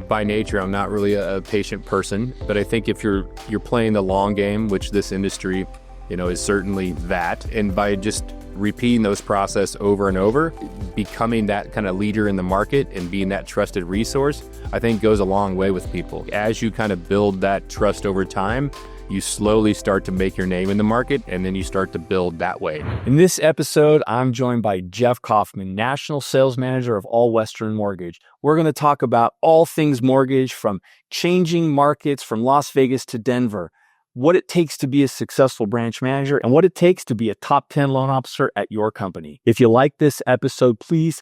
by nature, I'm not really a patient person, but I think if you're playing the long game, which this industry, is certainly that, and by just repeating those process over and over, becoming that kind of leader in the market and being that trusted resource, I think goes a long way with people. As you kind of build that trust over time, you slowly start to make your name in the market, and then you start to build that way. In this episode, I'm joined by Jeff Kauffman, National Sales Manager of All Western Mortgage. We're going to talk about all things mortgage, from changing markets from Las Vegas to Denver, what it takes to be a successful branch manager, and what it takes to be a top 10 loan officer at your company. If you like this episode, please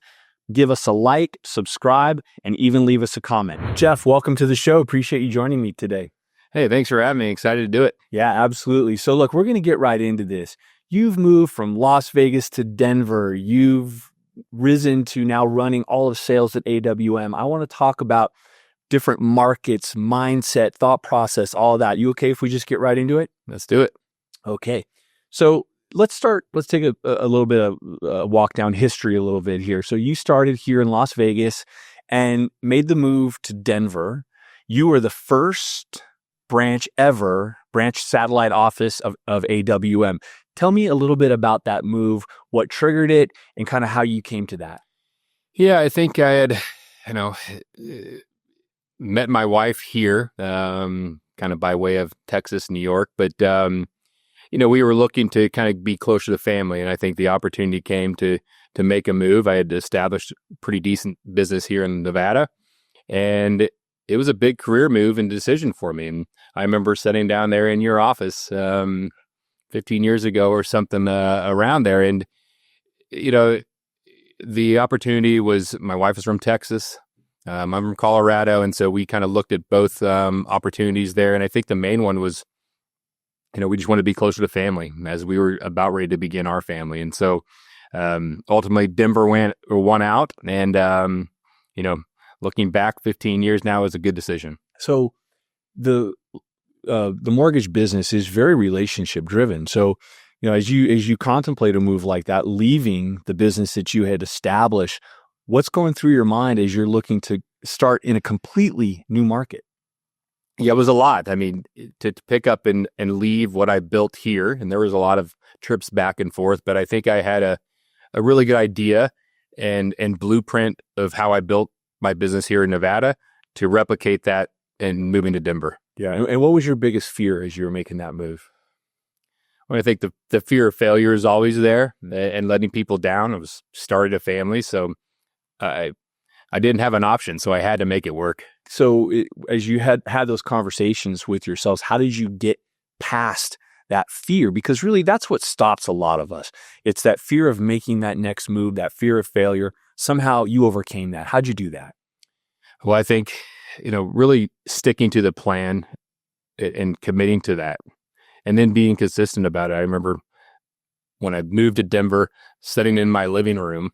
give us a like, subscribe, and even leave us a comment. Jeff, welcome to the show. Appreciate you joining me today. Hey, thanks for having me. Excited to do it. Yeah, absolutely. So look, we're going to get right into this. You've moved from Las Vegas to Denver. You've risen to now running all of sales at AWM. I want to talk about different markets, mindset, thought process, all of that. You okay if we just get right into it? Let's do it. Okay. So let's take a little bit of a walk down history a little bit here. So you started here in Las Vegas and made the move to Denver. You were the first branch satellite office of AWM. Tell me a little bit about that move, what triggered it, and kind of how you came to that. Yeah, I think I had, met my wife here, kind of by way of Texas, New York, but, we were looking to kind of be closer to family, and I think the opportunity came to make a move. I had established a pretty decent business here in Nevada, and it was a big career move and decision for me. And I remember sitting down there in your office 15 years ago or something around there. And, the opportunity was, my wife is from Texas. I'm from Colorado. And so we kind of looked at both opportunities there. And I think the main one was, we just wanted to be closer to family as we were about ready to begin our family. And so ultimately Denver won out. And, looking back 15 years now is a good decision. So the mortgage business is very relationship driven. So, as you contemplate a move like that, leaving the business that you had established, what's going through your mind as you're looking to start in a completely new market? Yeah, it was a lot. I mean, to pick up and leave what I built here, and there was a lot of trips back and forth, but I think I had a really good idea and blueprint of how I built my business here in Nevada to replicate that and moving to Denver. Yeah. And what was your biggest fear as you were making that move? Well, I think the fear of failure is always there, and letting people down. I was started a family, so I didn't have an option, so I had to make it work. So as you had those conversations with yourselves, how did you get past that fear? Because really that's what stops a lot of us. It's that fear of making that next move, that fear of failure. Somehow you overcame that. How'd you do that? Well, I think, really sticking to the plan and committing to that, and then being consistent about it. I remember when I moved to Denver, sitting in my living room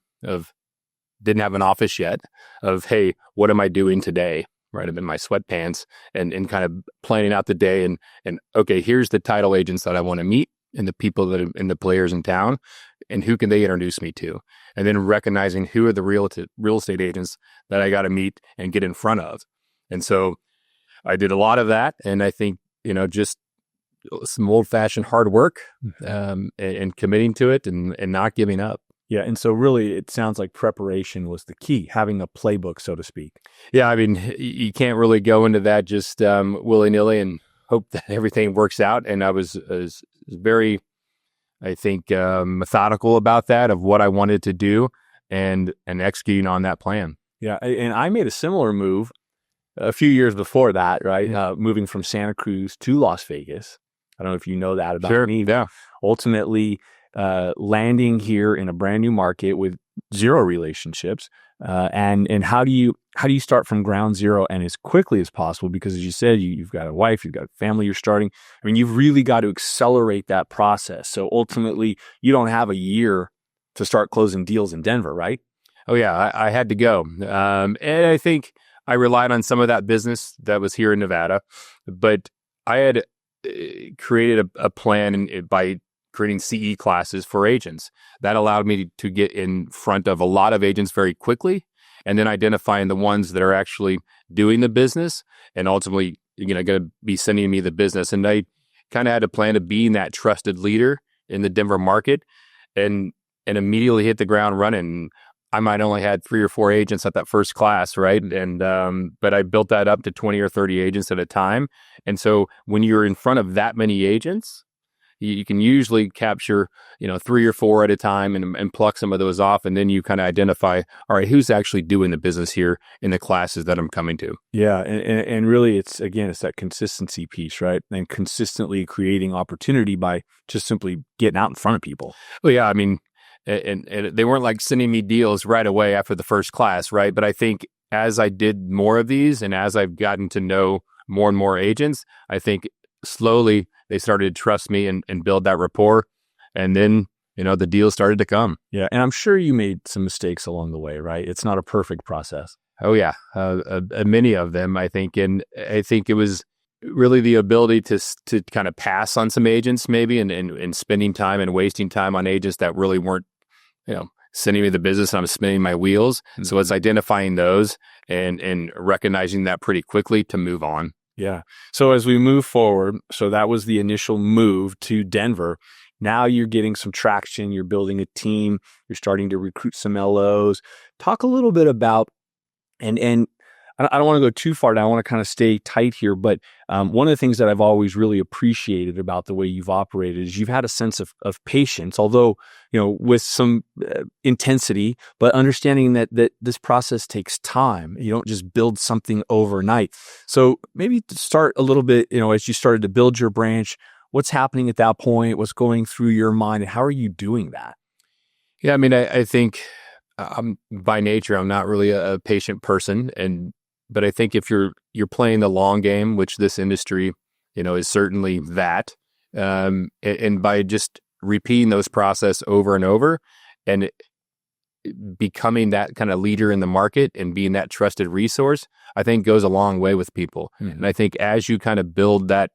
didn't have an office yet, of, hey, what am I doing today? Right. I'm in my sweatpants and kind of planning out the day and okay, here's the title agents that I want to meet and the people and the players in town, and who can they introduce me to? And then recognizing who are the real estate agents that I got to meet and get in front of. And so I did a lot of that. And I think, just some old fashioned hard work and committing to it and not giving up. Yeah. And so really it sounds like preparation was the key, having a playbook, so to speak. Yeah. I mean, you can't really go into that just willy-nilly and hope that everything works out. And I was very, I think, methodical about that, of what I wanted to do and executing on that plan. Yeah. And I made a similar move a few years before that, right? Yeah. Moving from Santa Cruz to Las Vegas. I don't know if you know that about Sure. me. Yeah. Ultimately, landing here in a brand new market with zero relationships. And how do you start from ground zero and as quickly as possible? Because as you said, you've got a wife, you've got a family you're starting. I mean, you've really got to accelerate that process. So ultimately, you don't have a year to start closing deals in Denver, right? Oh yeah, I had to go. And I think I relied on some of that business that was here in Nevada, but I had created a plan by creating CE classes for agents. That allowed me to get in front of a lot of agents very quickly and then identifying the ones that are actually doing the business and ultimately, going to be sending me the business. And I kind of had a plan of being that trusted leader in the Denver market and immediately hit the ground running. I might only had 3 or 4 agents at that first class, right? And but I built that up to 20 or 30 agents at a time. And so when you're in front of that many agents, you can usually capture, 3 or 4 at a time and pluck some of those off. And then you kind of identify, all right, who's actually doing the business here in the classes that I'm coming to. Yeah. And really it's that consistency piece, right? And consistently creating opportunity by just simply getting out in front of people. Well, yeah, I mean, and they weren't like sending me deals right away after the first class, right? But I think as I did more of these and as I've gotten to know more and more agents, I think slowly they started to trust me and build that rapport. And then, the deals started to come. Yeah. And I'm sure you made some mistakes along the way, right? It's not a perfect process. Oh, yeah. Many of them, I think. And I think it was really the ability to kind of pass on some agents maybe and spending time and wasting time on agents that really weren't, sending me the business and I'm spinning my wheels. Mm-hmm. So it's identifying those and recognizing that pretty quickly to move on. Yeah. So as we move forward, so that was the initial move to Denver. Now you're getting some traction. You're building a team. You're starting to recruit some LOs. Talk a little bit about, and I don't want to go too far down. I want to kind of stay tight here. But one of the things that I've always really appreciated about the way you've operated is you've had a sense of patience, although, with some intensity, but understanding that this process takes time. You don't just build something overnight. So maybe to start a little bit, as you started to build your branch, what's happening at that point? What's going through your mind? And how are you doing that? Yeah, I mean, I think by nature, I'm not really a patient person. But I think if you're playing the long game, which this industry, is certainly that, and by just repeating those process over and over, and becoming that kind of leader in the market and being that trusted resource, I think goes a long way with people. Mm-hmm. And I think as you kind of build that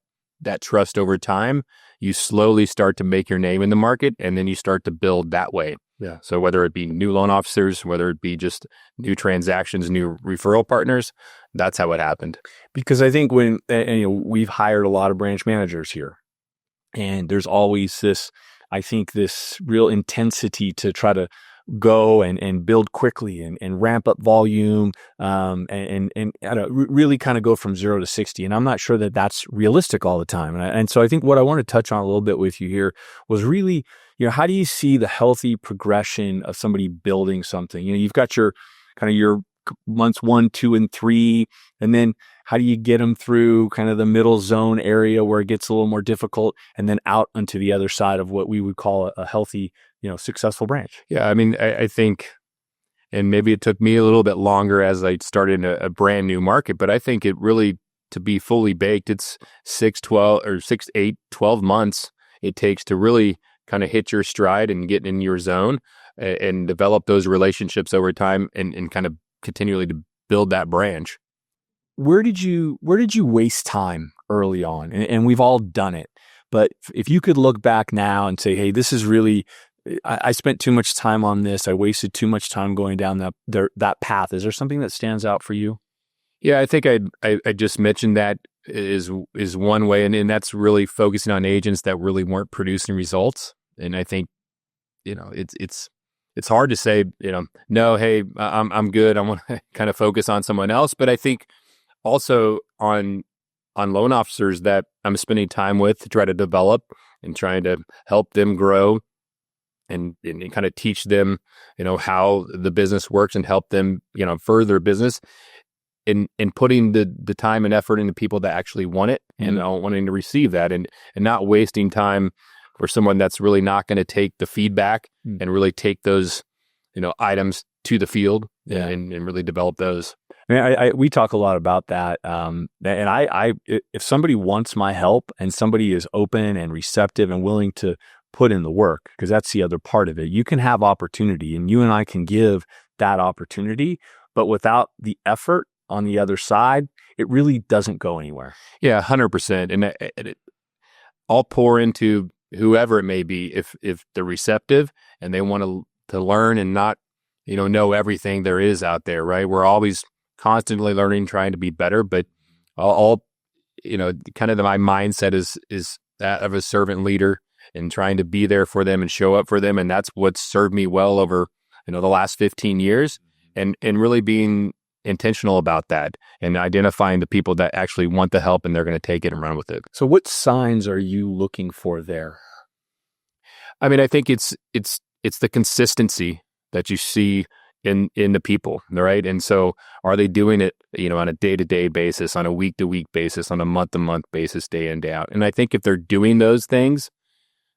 trust over time, you slowly start to make your name in the market, and then you start to build that way. Yeah. So whether it be new loan officers, whether it be just new transactions, new referral partners, that's how it happened. Because I think when we've hired a lot of branch managers here, and there's always this real intensity to try to go and build quickly and ramp up volume and really kind of go from 0 to 60. And I'm not sure that that's realistic all the time. And so I think what I want to touch on a little bit with you here was really, how do you see the healthy progression of somebody building something? You've got your months 1, 2, and 3, and then how do you get them through kind of the middle zone area where it gets a little more difficult, and then out onto the other side of what we would call a healthy, successful branch? Yeah, I mean, I think, and maybe it took me a little bit longer as I started in a brand new market, but I think it really, to be fully baked, it's 6, 8, 12 months it takes to really kind of hit your stride and get in your zone and develop those relationships over time and kind of continually to build that branch. Where did you waste time early on? And we've all done it. But if you could look back now and say, hey, this is really, I spent too much time on this. I wasted too much time going down that path. Is there something that stands out for you? Yeah, I think I just mentioned that is one way. And that's really focusing on agents that really weren't producing results. And I think, it's hard to say, no, hey, I'm good. I want to kind of focus on someone else. But I think also on loan officers that I'm spending time with to try to develop and trying to help them grow and kind of teach them, how the business works and help them, further business in putting the time and effort into people that actually want it and wanting to receive that and not wasting time for someone that's really not going to take the feedback and really take those, items to the field and really develop those. I mean, we talk a lot about that. And if somebody wants my help and somebody is open and receptive and willing to put in the work, because that's the other part of it, you can have opportunity and you and I can give that opportunity, but without the effort on the other side, it really doesn't go anywhere. Yeah, 100%. And I'll pour into whoever it may be if they're receptive and they want to learn and not know everything there is out there, right? We're always constantly learning, trying to be better, but all kind of my mindset is that of a servant leader and trying to be there for them and show up for them. And that's what's served me well over, the last 15 years, and really being intentional about that and identifying the people that actually want the help and they're going to take it and run with it. So what signs are you looking for there? I mean, I think it's the consistency that you see in the people, right? And so are they doing it, on a day-to-day basis, on a week-to-week basis, on a month-to-month basis, day in, day out? And I think if they're doing those things,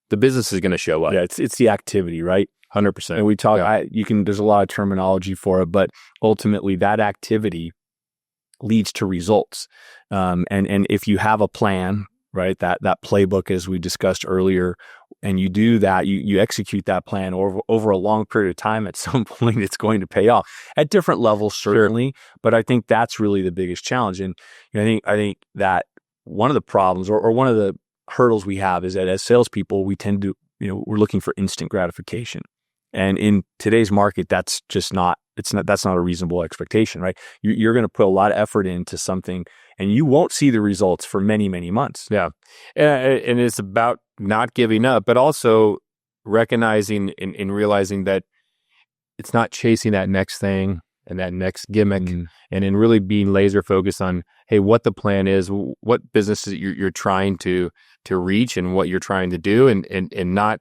the business is going to show up. Yeah, it's the activity, right? 100%. And we talk, there's a lot of terminology for it, but ultimately that activity leads to results. And if you have a plan, right, that playbook, as we discussed earlier, and you do that, you execute that plan over a long period of time, at some point it's going to pay off at different levels, certainly. Sure. But I think that's really the biggest challenge. And I think that one of the problems or one of the hurdles we have is that as salespeople, we tend to, we're looking for instant gratification. And in today's market, that's not a reasonable expectation, right? You're going to put a lot of effort into something and you won't see the results for many, many months. Yeah. And it's about not giving up, but also recognizing and realizing that it's not chasing that next thing and that next gimmick, and in really being laser focused on, hey, what the plan is, what businesses you're trying to reach and what you're trying to do, and not,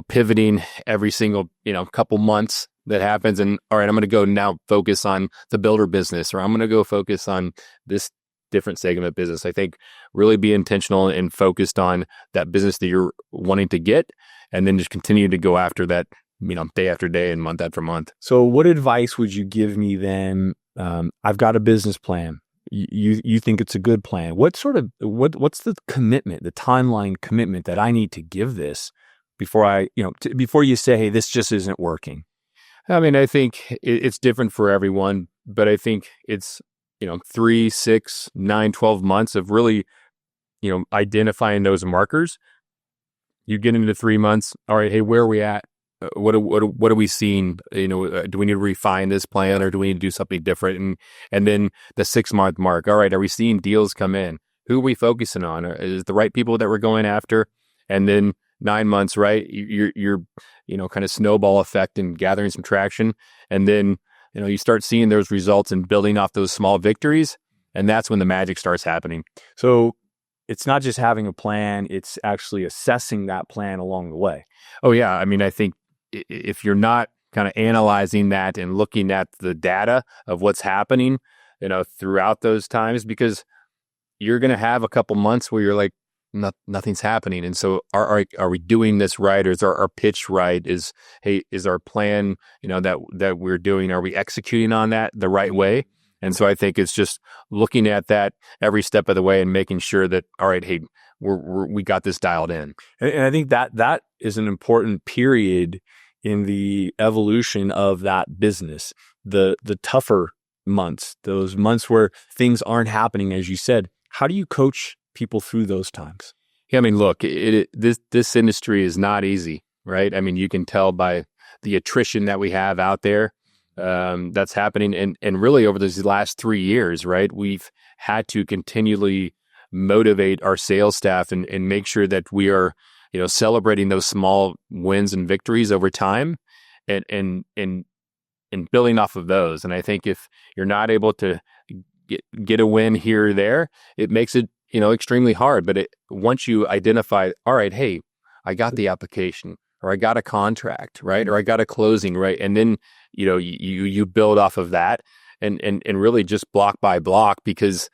pivoting every single, couple months that happens. And all right, I'm going to go now focus on the builder business, or I'm going to go focus on this different segment business. I think really be intentional and focused on that business that you're wanting to get, and then just continue to go after that, day after day and month after month. So what advice would you give me then? I've got a business plan. You think it's a good plan. What's the commitment, the timeline commitment that I need to give this before before you say, hey, this just isn't working? I mean, I think it's different for everyone, but I think it's, 3, 6, 9, 12 months of really, identifying those markers. You get into 3 months. All right, hey, where are we at? What are we seeing? Do we need to refine this plan, or do we need to do something different? And then the 6-month mark. All right, are we seeing deals come in? Who are we focusing on? Is it the right people that we're going after? And then 9 months, right? You're kind of snowball effect and gathering some traction, and then you start seeing those results and building off those small victories, and that's when the magic starts happening. So it's not just having a plan; it's actually assessing that plan along the way. Oh yeah, I mean, I think if you're not kind of analyzing that and looking at the data of what's happening, throughout those times, because you're going to have a couple months where you're like, nothing's happening. And so are we doing this right? Or is our pitch right? Is our plan, that we're doing, are we executing on that the right way? And so I think it's just looking at that every step of the way and making sure that, all right, hey, we got this dialed in. And I think that is an important period in the evolution of that business. The tougher months, those months where things aren't happening, as you said. How do you coach people through those times? Yeah, I mean, look, this industry is not easy, right? I mean, you can tell by the attrition that we have out there that's happening, and really over these last 3 years, right? We've had to continually motivate our sales staff and make sure that we are, celebrating those small wins and victories over time, and building off of those. And I think if you're not able to get a win here or there, it makes it, extremely hard. But once you identify, all right, hey, I got the application, or I got a contract, right? Or I got a closing, right? And then, you build off of that and really just block by block, because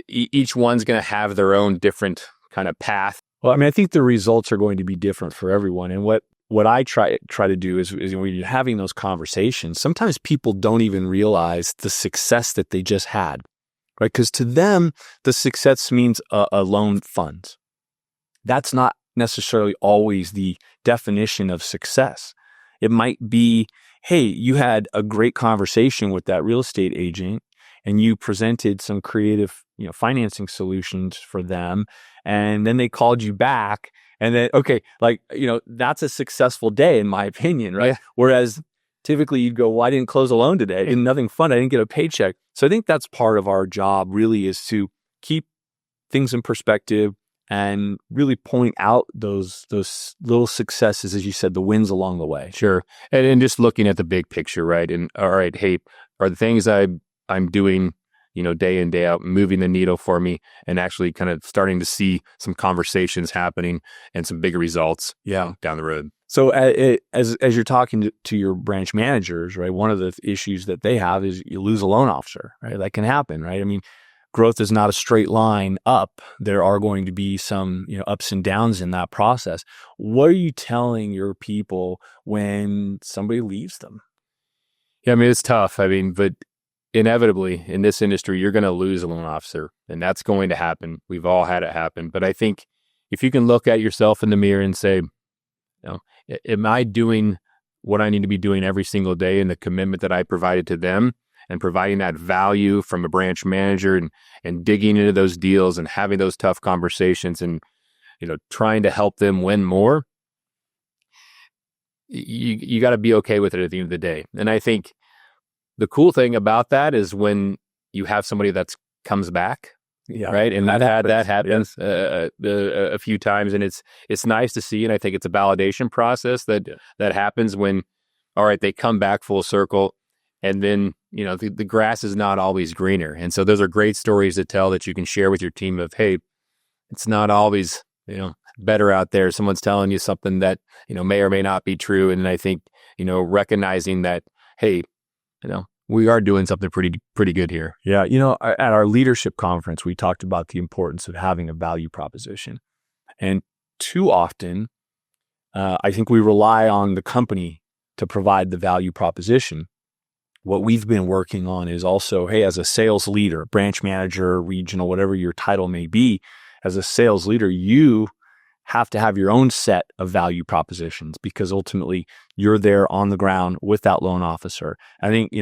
each one's going to have their own different kind of path. Well, I mean, I think the results are going to be different for everyone. And what I try to do is when you're having those conversations, sometimes people don't even realize the success that they just had, right? Because to them, the success means a loan funds. That's not necessarily always the definition of success. It might be, hey, you had a great conversation with that real estate agent and you presented some creative, financing solutions for them. And then they called you back And then, okay, like, that's a successful day in my opinion, right? Yeah. Whereas typically you'd go, well, I didn't close a loan today. I did nothing fun. I didn't get a paycheck. So I think that's part of our job really, is to keep things in perspective and really point out those little successes, as you said, the wins along the way. Sure. And just looking at the big picture, right? And all right, hey, are the things I'm doing, day in, day out, moving the needle for me, and actually kind of starting to see some conversations happening and some bigger results down the road. So as you're talking to your branch managers, right, one of the issues that they have is you lose a loan officer, right? That can happen, right? I mean, growth is not a straight line up. There are going to be some, ups and downs in that process. What are you telling your people when somebody leaves them? Yeah, I mean, it's tough. I mean, but inevitably in this industry, you're going to lose a loan officer, and that's going to happen. We've all had it happen. But I think if you can look at yourself in the mirror and say, am I doing what I need to be doing every single day, and the commitment that I provided to them, and providing that value from a branch manager, and digging into those deals and having those tough conversations, and trying to help them win more, you got to be okay with it at the end of the day. And I think the cool thing about that is when you have somebody that comes back, right? And that happens a few times, and it's nice to see. And I think it's a validation process that happens when, all right, they come back full circle. And then, the grass is not always greener. And so those are great stories to tell that you can share with your team of, hey, it's not always, better out there. Someone's telling you something that, may or may not be true. And I think, recognizing that, hey, we are doing something pretty good here. Yeah. At our leadership conference, we talked about the importance of having a value proposition. And too often, I think we rely on the company to provide the value proposition. What we've been working on is also, hey, as a sales leader, branch manager, regional, whatever your title may be, as a sales leader, you have to have your own set of value propositions, because ultimately you're there on the ground with that loan officer. I think,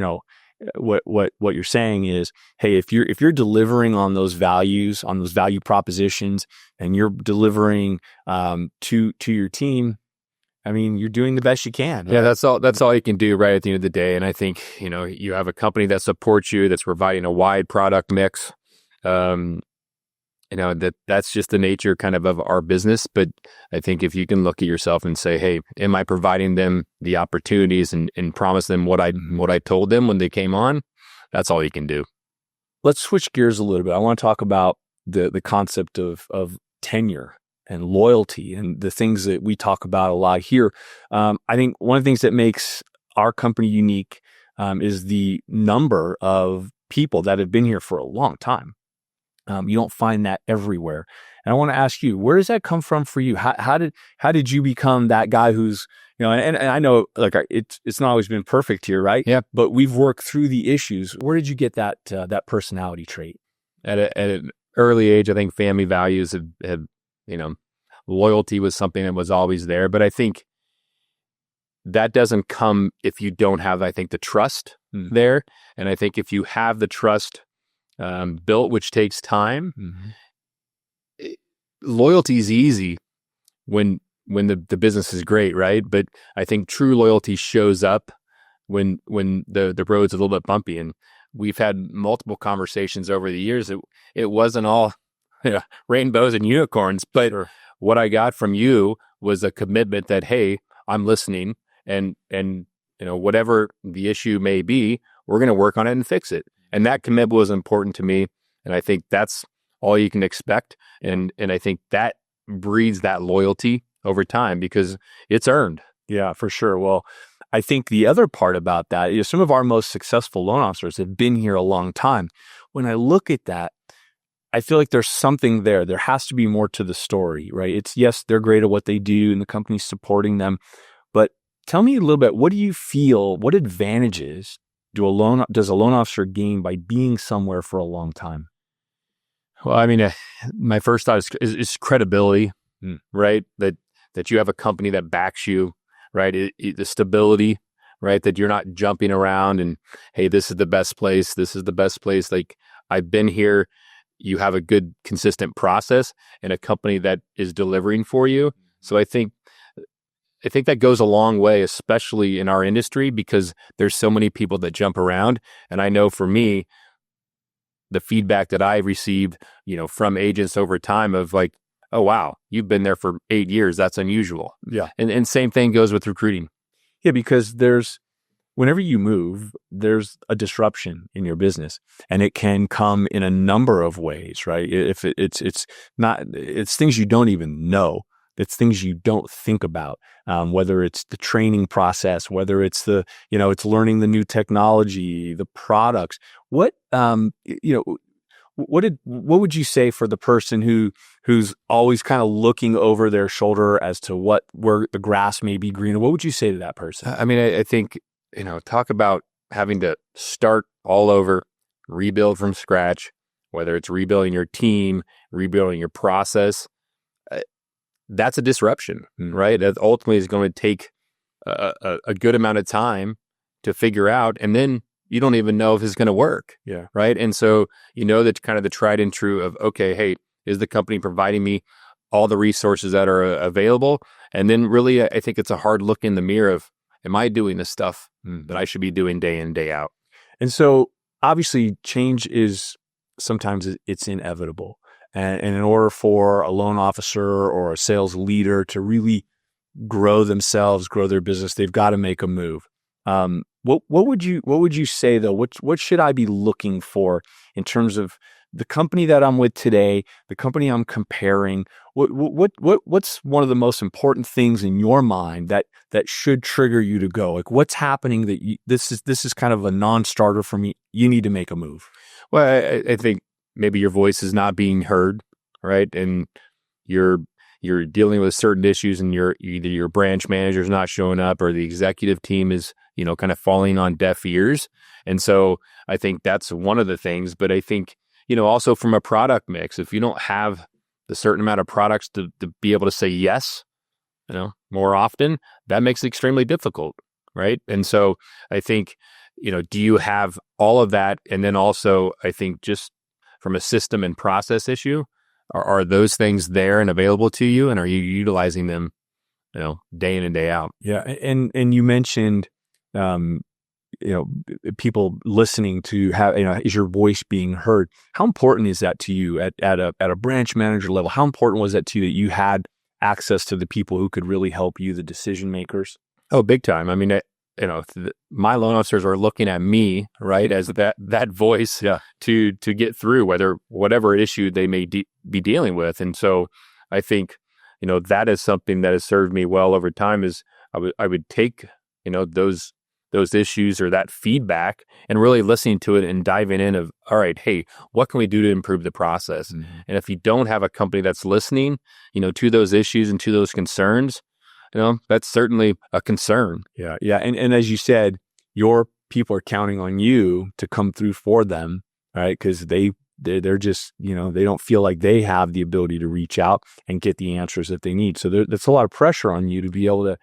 what you're saying is, hey, if you're delivering on those values, on those value propositions, and you're delivering to your team, I mean, you're doing the best you can. Right? Yeah, that's all you can do right at the end of the day. And I think, you have a company that supports you, that's providing a wide product mix. That's just the nature kind of our business. But I think if you can look at yourself and say, hey, am I providing them the opportunities and promise them what I told them when they came on? That's all you can do. Let's switch gears a little bit. I want to talk about the concept of tenure and loyalty, and the things that we talk about a lot here. I think one of the things that makes our company unique is the number of people that have been here for a long time. You don't find that everywhere. And I want to ask you, where does that come from for you? How did you become that guy who's, and I know, like, it's not always been perfect here, right? Yeah. But we've worked through the issues. Where did you get that personality trait? At an early age, I think family values have loyalty was something that was always there. But I think that doesn't come if you don't have, I think, the trust there. And I think if you have the trust built, which takes time, loyalty is easy when the business is great, right? But I think true loyalty shows up when the road's a little bit bumpy. And we've had multiple conversations over the years. It wasn't all rainbows and unicorns, but what I got from you was a commitment that, hey, I'm listening, and whatever the issue may be, we're going to work on it and fix it. And that commitment was important to me. And I think that's all you can expect. And I think that breeds that loyalty over time, because it's earned. Yeah, for sure. Well, I think the other part about that is some of our most successful loan officers have been here a long time. When I look at that, I feel like there's something there. There has to be more to the story, right? It's, yes, they're great at what they do and the company's supporting them. But tell me a little bit, what do you feel, what advantages does a loan officer gain by being somewhere for a long time? Well, I mean, my first thought is credibility, right? That you have a company that backs you, right? The stability, right? That you're not jumping around and, hey, this is the best place. This is the best place. Like, I've been here. You have a good, consistent process and a company that is delivering for you. So I think that goes a long way, especially in our industry, because there's so many people that jump around. And I know for me, the feedback that I received, from agents over time of like, oh, wow, you've been there for 8 years. That's unusual. Yeah. And same thing goes with recruiting. Yeah, because whenever you move, there's a disruption in your business, and it can come in a number of ways, right? If it's things you don't even know. It's things you don't think about, whether it's the training process, whether it's it's learning the new technology, the products. What would you say for the person who's always kind of looking over their shoulder as to where the grass may be greener? What would you say to that person? I mean, I think, talk about having to start all over, rebuild from scratch, whether it's rebuilding your team, rebuilding your process. That's a disruption, right? That ultimately is going to take a good amount of time to figure out, and then you don't even know if it's going to work. Yeah. Right. And so, that kind of the tried and true of, okay, hey, is the company providing me all the resources that are available? And then really, I think it's a hard look in the mirror of, am I doing the stuff that I should be doing day in, day out? And so obviously change is sometimes it's inevitable. And in order for a loan officer or a sales leader to really grow themselves, grow their business, they've got to make a move. What would you say though? What should I be looking for in terms of the company that I'm with today, the company I'm comparing? What's one of the most important things in your mind that should trigger you to go? Like, what's happening that this is kind of a non-starter for me? You need to make a move. Well, I think maybe your voice is not being heard, right? And you're dealing with certain issues, and either your branch manager is not showing up, or the executive team is, kind of falling on deaf ears. And so I think that's one of the things. But I think, also from a product mix, if you don't have the certain amount of products to be able to say yes, more often, that makes it extremely difficult, right? And so I think, do you have all of that? And then also, I think just from a system and process issue, are those things there and available to you, and are you utilizing them, day in and day out? Yeah, and you mentioned, people listening to have, is your voice being heard? How important is that to you at a branch manager level? How important was that to you that you had access to the people who could really help you, the decision makers? Oh, big time. I mean, my loan officers are looking at me, right, as that voice, to get through whatever issue they may be dealing with. And so I think, that is something that has served me well over time. Is I would take, those issues or that feedback and really listening to it and diving in of, all right, hey, what can we do to improve the process? And if you don't have a company that's listening, to those issues and to those concerns, that's certainly a concern. Yeah. Yeah. And as you said, your people are counting on you to come through for them, right? Because they're just, they don't feel like they have the ability to reach out and get the answers that they need. So that's a lot of pressure on you to be able to,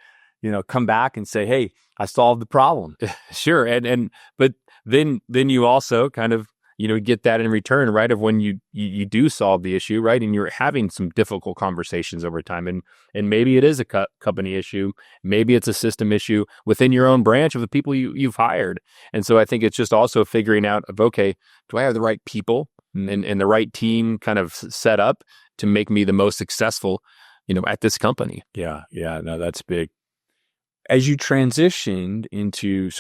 come back and say, hey, I solved the problem. Sure. But then you also kind of, get that in return, right? Of when you do solve the issue, right? And you're having some difficult conversations over time. And maybe it is a company issue. Maybe it's a system issue within your own branch of the people you've hired. And so I think it's just also figuring out of, okay, do I have the right people and the right team kind of set up to make me the most successful, at this company? Yeah. Yeah. No, that's big. As you transitioned into,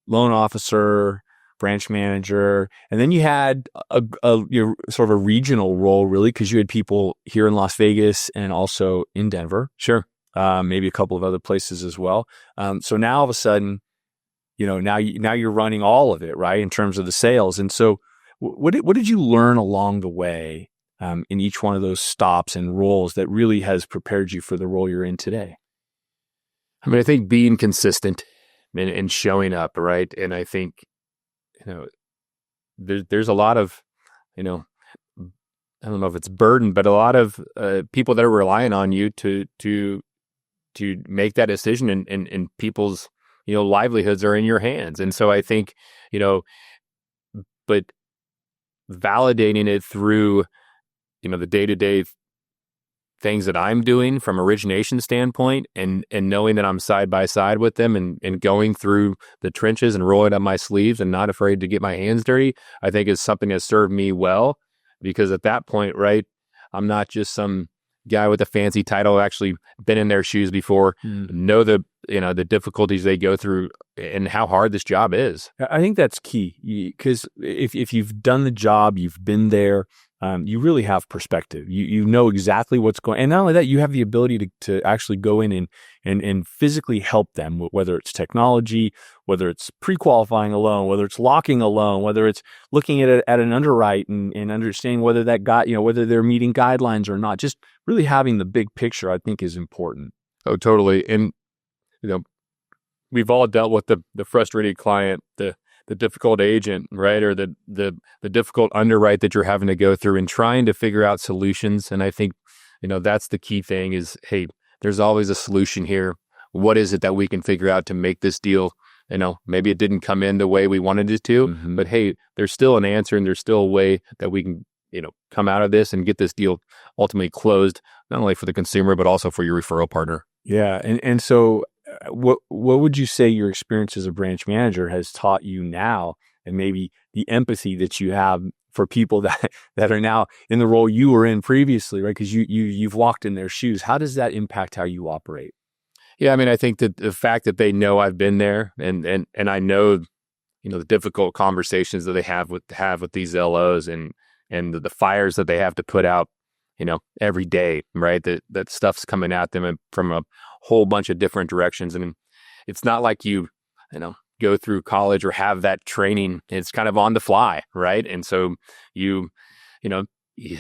loan officer, branch manager, and then you had your sort of a regional role, really, because you had people here in Las Vegas and also in Denver. Sure. Maybe a couple of other places as well. So now all of a sudden, now you're running all of it, right, in terms of the sales. And so what did you learn along the way in each one of those stops and roles that really has prepared you for the role you're in today? I mean, I think being consistent and showing up, right? And I think, there's a lot of, I don't know if it's burden, but a lot of people that are relying on you to make that decision, and people's, livelihoods are in your hands. And so I think, but validating it through, the day-to-day things that I'm doing from origination standpoint, and knowing that I'm side by side with them and going through the trenches and rolling up my sleeves and not afraid to get my hands dirty, I think is something that served me well, because at that point, right, I'm not just some guy with a fancy title, actually been in their shoes before, know the difficulties they go through and how hard this job is. I think that's key, because if you've done the job, you've been there, you really have perspective. You know exactly what's going, and not only that, you have the ability to actually go in and physically help them, whether it's technology, whether it's pre-qualifying a loan, whether it's locking a loan, whether it's looking at it at an underwrite and understanding whether that got, whether they're meeting guidelines or not. Just really having the big picture, I think, is important. Oh, totally. And we've all dealt with the frustrated client, the difficult agent, right? Or the difficult underwrite that you're having to go through and trying to figure out solutions. And I think, that's the key thing is, hey, there's always a solution here. What is it that we can figure out to make this deal? Maybe it didn't come in the way we wanted it to, but hey, there's still an answer and there's still a way that we can, come out of this and get this deal ultimately closed, not only for the consumer, but also for your referral partner. Yeah. And so what would you say your experience as a branch manager has taught you now, and maybe the empathy that you have for people that are now in the role you were in previously, right? Because you've walked in their shoes. How does that impact how you operate? Yeah, I mean, I think that the fact that they know I've been there and I know, the difficult conversations that they have with these LOs and the fires that they have to put out, every day, right? That stuff's coming at them from a whole bunch of different directions. And it's not like you go through college or have that training. It's kind of on the fly, right? And so you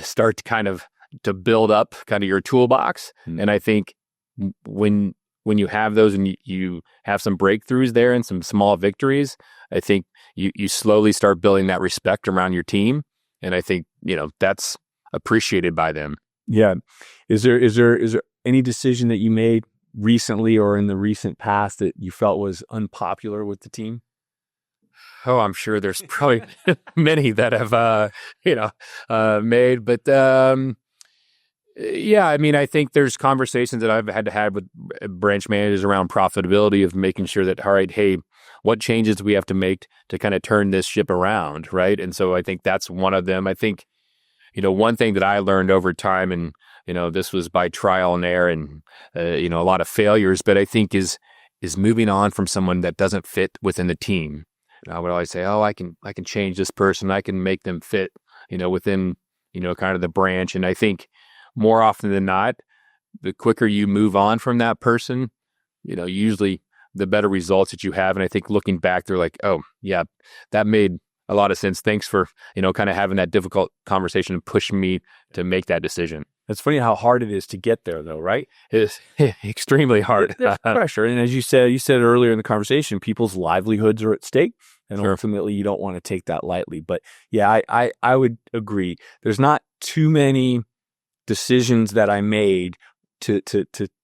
start to kind of to build up kind of your toolbox. And I think when you have those and you have some breakthroughs there and some small victories, I think you slowly start building that respect around your team. And I think, that's appreciated by them. Yeah. Is there any decision that you made recently or in the recent past that you felt was unpopular with the team? Oh, I'm sure there's probably many that have, made, but, yeah, I mean, I think there's conversations that I've had to have with branch managers around profitability of making sure that, all right, hey, what changes do we have to make to kind of turn this ship around, right? And so I think that's one of them. I think, one thing that I learned over time, and, this was by trial and error and, a lot of failures, but I think is moving on from someone that doesn't fit within the team. And I would always say, oh, I can change this person. I can make them fit, within, kind of the branch. And I think more often than not, the quicker you move on from that person, usually the better results that you have. And I think looking back, they're like, oh, yeah, that made a lot of sense. Thanks for, kind of having that difficult conversation and pushing me to make that decision. It's funny how hard it is to get there, though, right? It's extremely hard. There's pressure. And as you said earlier in the conversation, people's livelihoods are at stake. And Sure. Ultimately, you don't want to take that lightly. But yeah, I would agree. There's not too many decisions that I made to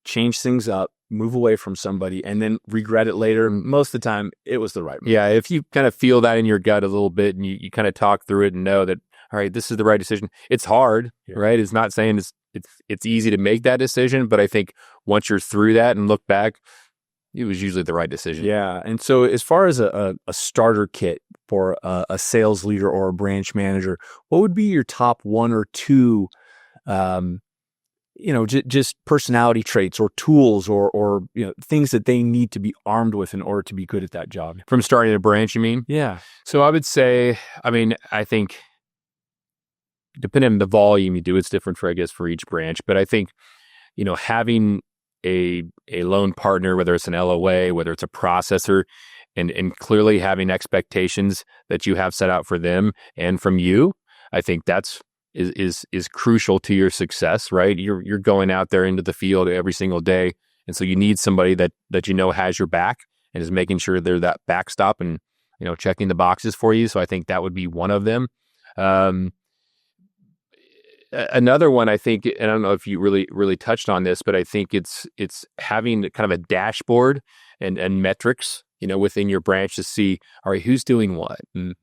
change things up, move away from somebody, and then regret it later. Most of the time, it was the right move. Yeah, if you kind of feel that in your gut a little bit and you kind of talk through it and know that, all right, this is the right decision. It's hard, right? It's not saying it's easy to make that decision, but I think once you're through that and look back, it was usually the right decision. Yeah. And so as far as a starter kit for a sales leader or a branch manager, what would be your top one or two just personality traits or tools or things that they need to be armed with in order to be good at that job? From starting a branch, you mean? Yeah. So I would say, I think depending on the volume you do, it's different for each branch. But I think, having a loan partner, whether it's an LOA, whether it's a processor, and clearly having expectations that you have set out for them and from you, I think that's is crucial to your success, right? You're going out there into the field every single day. And so you need somebody that has your back and is making sure they're that backstop and, checking the boxes for you. So I think that would be one of them. Another one, I think, and I don't know if you really touched on this, but I think it's having kind of a dashboard and metrics, within your branch to see, all right, who's doing what, and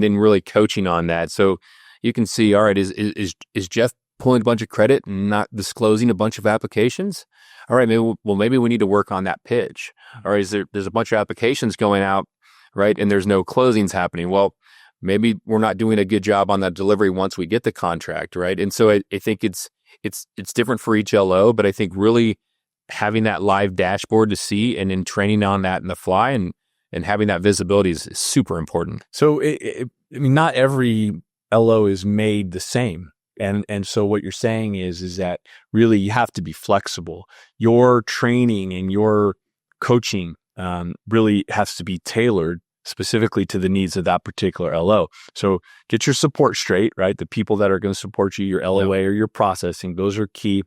then really coaching on that. So you can see, all right, is Jeff pulling a bunch of credit and not disclosing a bunch of applications. All right, maybe we need to work on that pitch. Or there's a bunch of applications going out, right? And there's no closings happening. Well, maybe we're not doing a good job on that delivery once we get the contract, right? And so I think it's different for each LO, but I think really having that live dashboard to see and then training on that in the fly and having that visibility is super important. So, I mean, not every LO is made the same. And so what you're saying is that really you have to be flexible. Your training and your coaching really has to be tailored specifically to the needs of that particular LO. So get your support straight, right? The people that are going to support you, your LOA or your processing, those are key.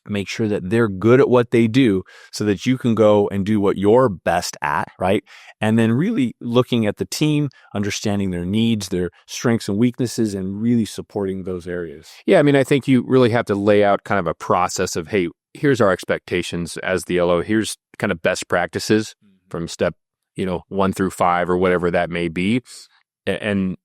Make sure that they're good at what they do so that you can go and do what you're best at, right? And then really looking at the team, understanding their needs, their strengths and weaknesses, and really supporting those areas. Yeah, I mean, I think you really have to lay out kind of a process of, hey, here's our expectations as the LO. Here's kind of best practices from step, 1 through 5 or whatever that may be. And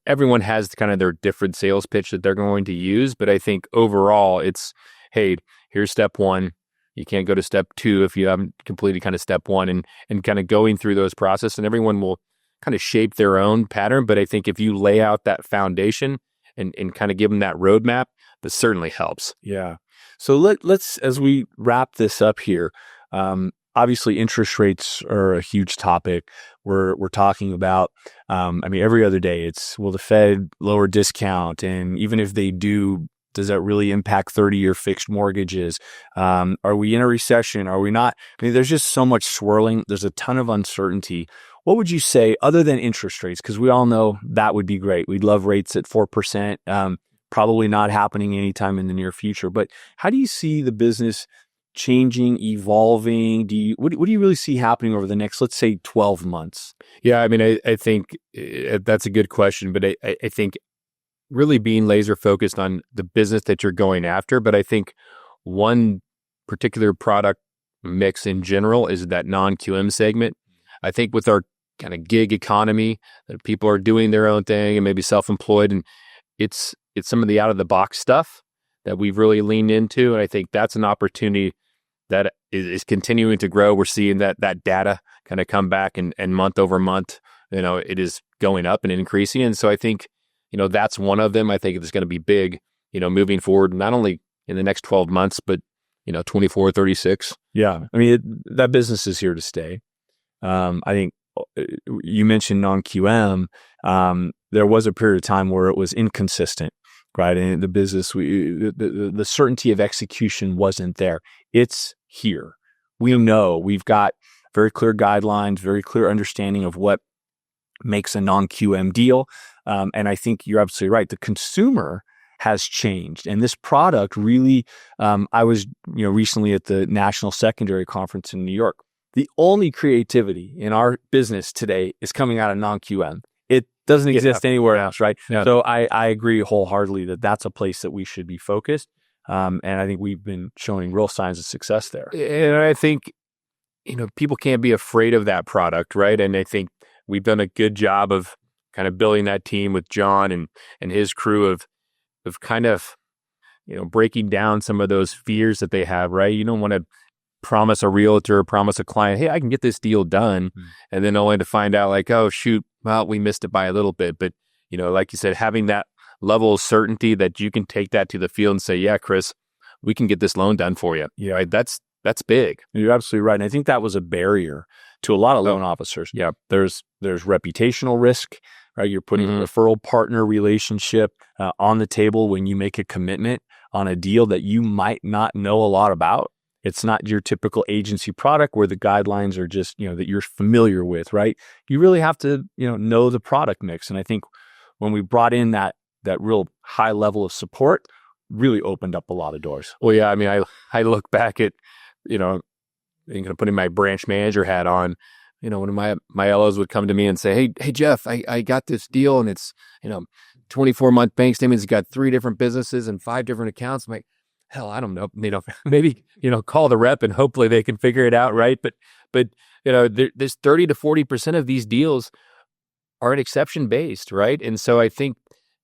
everyone has kind of their different sales pitch that they're going to use. But I think overall it's, hey, here's step 1. You can't go to step 2 if you haven't completed kind of step 1 and kind of going through those processes, and everyone will kind of shape their own pattern. But I think if you lay out that foundation and kind of give them that roadmap, that certainly helps. Yeah. So let's, as we wrap this up here, obviously interest rates are a huge topic. We're talking about, every other day it's, will the Fed lower discount? And even if they do, does that really impact 30-year fixed mortgages? Are we in a recession? Are we not? There's just so much swirling. There's a ton of uncertainty. What would you say other than interest rates? Because we all know that would be great. We'd love rates at 4%. Probably not happening anytime in the near future. But how do you see the business changing, evolving? What do you really see happening over the next, let's say, 12 months? Yeah, I think that's a good question, but I think really being laser focused on the business that you're going after. But I think one particular product mix in general is that non-QM segment. I think with our kind of gig economy, that people are doing their own thing and maybe self-employed, and it's some of the out of the box stuff that we've really leaned into. And I think that's an opportunity that is continuing to grow. We're seeing that data kind of come back and month over month, it is going up and increasing. And so I think, that's one of them. I think it's going to be big, moving forward, not only in the next 12 months, but, 24, 36. Yeah. That business is here to stay. I think you mentioned non-QM. There was a period of time where it was inconsistent, right? And the business, the certainty of execution wasn't there. It's here. We know we've got very clear guidelines, very clear understanding of what makes a non-QM deal. And I think you're absolutely right. The consumer has changed. And this product really, I was, recently at the National Secondary Conference in New York. The only creativity in our business today is coming out of non-QM. It doesn't exist anywhere else, right? Yeah. So I agree wholeheartedly that that's a place that we should be focused. And I think we've been showing real signs of success there. And I think, people can't be afraid of that product, right? And I think we've done a good job of kind of building that team with John and his crew of kind of, breaking down some of those fears that they have, right? You don't want to promise a realtor, promise a client, hey, I can get this deal done. And then only to find out like, oh, shoot, well, we missed it by a little bit. But, like you said, having that level of certainty that you can take that to the field and say, yeah, Chris, we can get this loan done for you. Yeah, right? That's big. You're absolutely right. And I think that was a barrier to a lot of loan officers. Yeah. There's reputational risk, right? You're putting a referral partner relationship on the table when you make a commitment on a deal that you might not know a lot about. It's not your typical agency product where the guidelines are just, that you're familiar with, right? You really have to, know the product mix. And I think when we brought in that real high level of support, really opened up a lot of doors. Well, yeah, I look back at, putting my branch manager hat on, one of my LOs would come to me and say, hey, Jeff, I got this deal and it's, 24-month bank statements. It's got 3 different businesses and 5 different accounts. I'm like, hell, I don't know, maybe, call the rep and hopefully they can figure it out. Right. But there's 30 to 40% of these deals are an exception based. Right. And so I think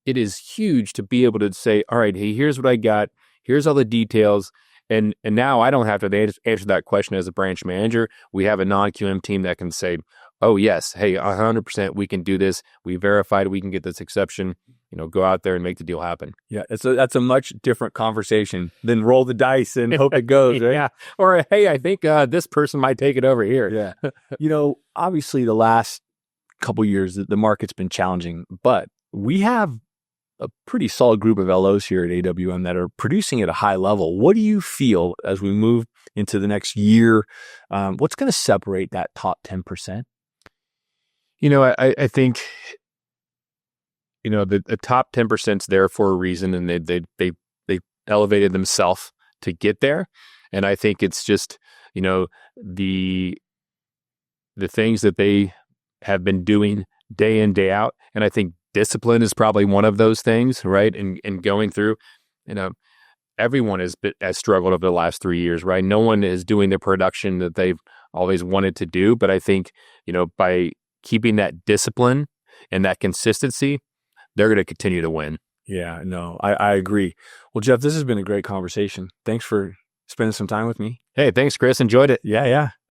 it is huge to be able to say, all right, hey, here's what I got. Here's all the details. And now I don't have to answer that question as a branch manager. We have a non-QM team that can say, oh, yes, hey, 100% we can do this. We verified we can get this exception. Go out there and make the deal happen. Yeah, that's a much different conversation than roll the dice and hope it goes, right? Yeah. Or, hey, I think this person might take it over here. Yeah. Obviously the last couple years, the market's been challenging, but we have a pretty solid group of LOs here at AWM that are producing at a high level. What do you feel as we move into the next year? What's going to separate that top 10%? I think, the top 10% is there for a reason, and they elevated themselves to get there. And I think it's just, the things that they have been doing day in, day out. And I think discipline is probably one of those things, right? And going through, everyone has struggled over the last 3 years, right? No one is doing the production that they've always wanted to do. But I think, by keeping that discipline and that consistency, they're going to continue to win. Yeah, no, I agree. Well, Jeff, this has been a great conversation. Thanks for spending some time with me. Hey, thanks, Chris. Enjoyed it. Yeah.